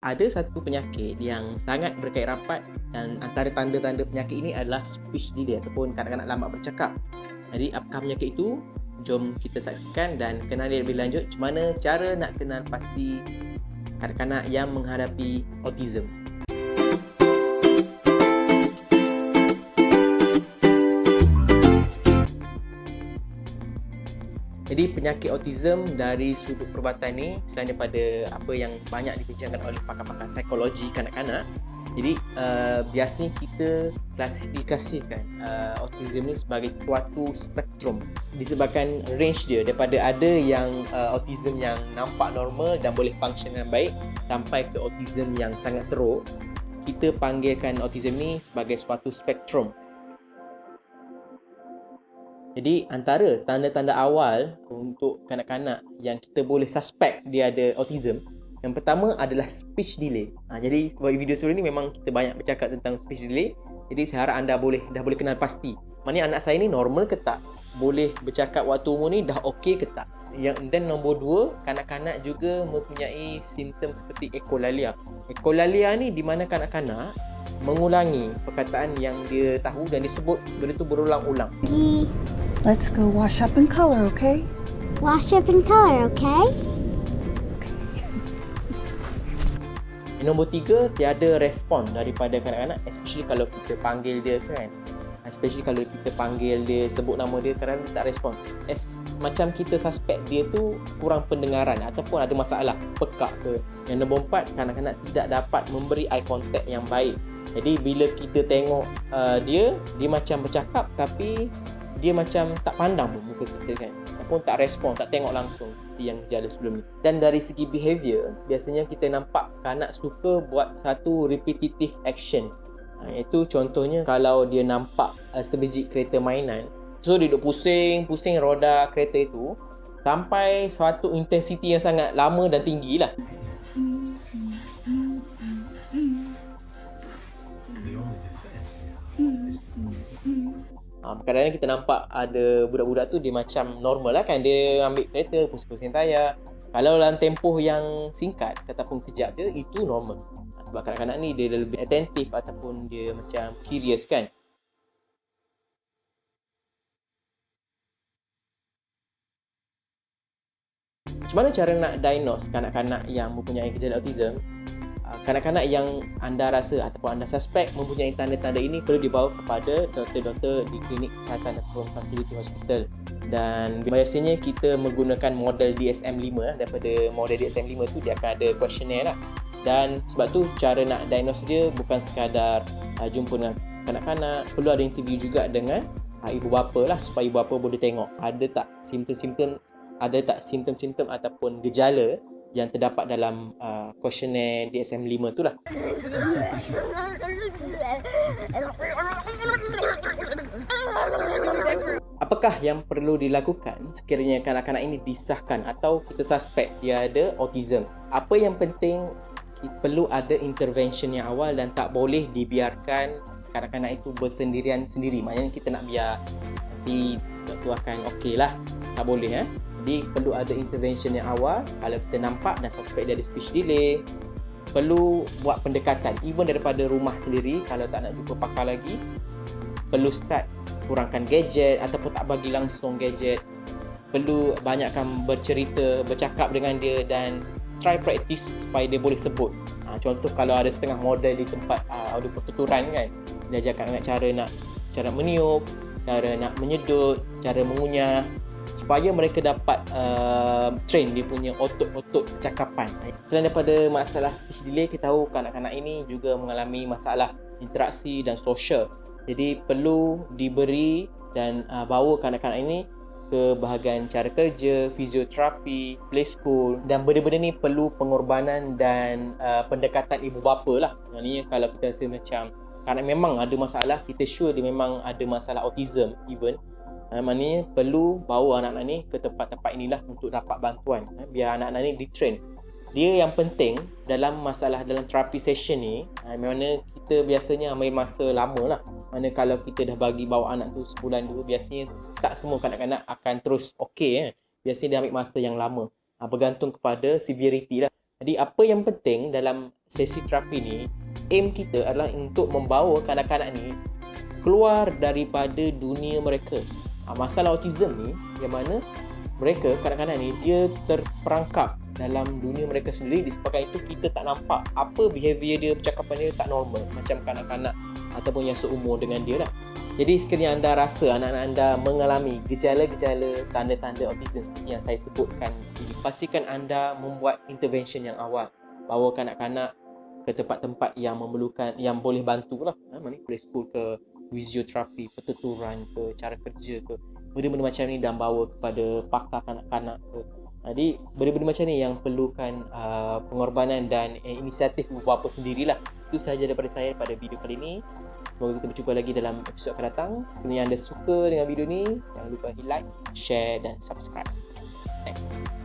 Ada satu penyakit yang sangat berkait rapat dan antara tanda-tanda penyakit ini adalah speech delay ataupun kanak-kanak lambat bercakap. Jadi apakah penyakit itu? Jom kita saksikan dan kenali lebih lanjut macam mana cara nak kenal pasti kanak-kanak yang menghadapi autism. Jadi penyakit autism dari sudut perubatan ni, selain daripada apa yang banyak dibincangkan oleh pakar-pakar psikologi kanak-kanak, jadi biasanya kita klasifikasikan autism ni sebagai suatu spektrum disebabkan range dia daripada ada yang autism yang nampak normal dan boleh function dengan baik sampai ke autism yang sangat teruk. Kita panggilkan autism ni sebagai suatu spektrum. Jadi antara tanda-tanda awal untuk kanak-kanak yang kita boleh suspect dia ada autism, yang pertama adalah speech delay. Jadi sebab video sebelum ni memang kita banyak bercakap tentang speech delay. Jadi saya harap anda dah boleh kenal pasti. Maknanya anak saya ni normal ke tak? Boleh bercakap waktu umur ni dah okey ke tak? Dan nombor 2, kanak-kanak juga mempunyai simptom seperti ekolalia. Ekolalia ni di mana kanak-kanak mengulangi perkataan yang dia tahu dan disebut benda tu berulang-ulang. Let's go wash up in color, okay? Wash up in color, okay? Nombor 3, tiada respon daripada kanak-kanak, especially kalau kita panggil dia kan. Especially kalau kita panggil dia, sebut nama dia, kadang tak respon. Macam kita suspect dia tu kurang pendengaran ataupun ada masalah, pekak ke. Yang nombor 4, kanak-kanak tidak dapat memberi eye contact yang baik. Jadi bila kita tengok dia macam bercakap tapi dia macam tak pandang pun muka kita kan, ataupun tak respon, tak tengok langsung seperti yang berjala sebelum ni. Dan dari segi behaviour, biasanya kita nampak kanak suka buat satu repetitive action. Iaitu contohnya kalau dia nampak sebiji kereta mainan, so dia duduk pusing roda kereta itu sampai suatu intensity yang sangat lama dan tinggi lah. Kadang-kadang kita nampak ada budak-budak tu dia macam normal lah kan, dia ambil kereta, pusing-pusing tayar. Kalau dalam tempoh yang singkat ataupun kejap je, itu normal. Sebab kanak-kanak ni dia lebih attentif ataupun dia macam curious kan. Macam mana cara nak diagnose kanak-kanak yang mempunyai gejala autism? Kanak-kanak yang anda rasa ataupun anda suspect mempunyai tanda-tanda ini perlu dibawa kepada doktor-doktor di klinik kesihatan ataupun fasiliti hospital. Dan biasanya kita menggunakan model DSM-5. Daripada model DSM-5 tu dia akan ada questionnaire lah. Dan sebab tu cara nak diagnose dia bukan sekadar jumpa dengan kanak-kanak, perlu ada interview juga dengan ibu bapa lah, supaya ibu bapa boleh tengok ada tak simptom-simptom ataupun gejala yang terdapat dalam questionnaire DSM-5 tu lah. Apakah yang perlu dilakukan sekiranya kanak-kanak ini disahkan atau kita suspect dia ada autism? Apa yang penting, perlu ada intervention yang awal dan tak boleh dibiarkan kanak-kanak itu bersendirian sendiri. Maknanya kita nak biar nanti doktor akan okey lah. Tak boleh Jadi perlu ada intervention yang awal. Kalau kita nampak dan suspect dia ada speech delay, perlu buat pendekatan even daripada rumah sendiri. Kalau tak nak jumpa pakar lagi, perlu start kurangkan gadget ataupun tak bagi langsung gadget. Perlu banyakkan bercerita, bercakap dengan dia dan try practice supaya dia boleh sebut. Contoh kalau ada setengah model di tempat audio pertuturan kan, dia ajarkan cara meniup, cara nak menyedut, cara mengunyah, supaya mereka dapat train dia punya otot-otot percakapan. Selain daripada masalah speech delay, kita tahu kanak-kanak ini juga mengalami masalah interaksi dan sosial. Jadi perlu diberi dan bawa kanak-kanak ini ke bahagian cara kerja, fisioterapi, play school, dan benda-benda ni perlu pengorbanan dan pendekatan ibu bapa lah. Maknanya kalau kita rasa macam kanak memang ada masalah, kita sure dia memang ada masalah autism even, maknanya perlu bawa anak-anak ni ke tempat-tempat inilah untuk dapat bantuan, biar anak-anak ni di-train. Dia yang penting dalam terapi session ni, mana kita biasanya ambil masa lama lah. Mana kalau kita dah bagi bawa anak tu sebulan dua, biasanya tak semua kanak-kanak akan terus okey. Biasanya dia ambil masa yang lama. Bergantung kepada severity lah. Jadi apa yang penting dalam sesi terapi ni, aim kita adalah untuk membawa kanak-kanak ni keluar daripada dunia mereka. Masalah autism ni yang mana mereka, kanak-kanak ni, dia terperangkap dalam dunia mereka sendiri. Disebabkan itu kita tak nampak apa behavior dia, percakapan dia tak normal macam kanak-kanak ataupun yang seumur dengan dia lah. Jadi sekiranya anda rasa anak-anak anda mengalami gejala-gejala tanda-tanda autism seperti yang saya sebutkan ini, pastikan anda membuat intervention yang awal. Bawa kanak-kanak ke tempat-tempat yang memerlukan, yang boleh bantu lah. Mana preschool ke, fisioterapi, pertuturan ke, cara kerja ke, benda-benda macam ni, dan bawa kepada pakar kanak-kanak ke. Jadi benda-benda macam ni yang perlukan pengorbanan dan inisiatif beberapa sendirilah. Itu sahaja daripada saya pada video kali ini. Semoga kita berjumpa lagi dalam episod akan datang. Jika anda suka dengan video ni, jangan lupa like, share dan subscribe. Thanks.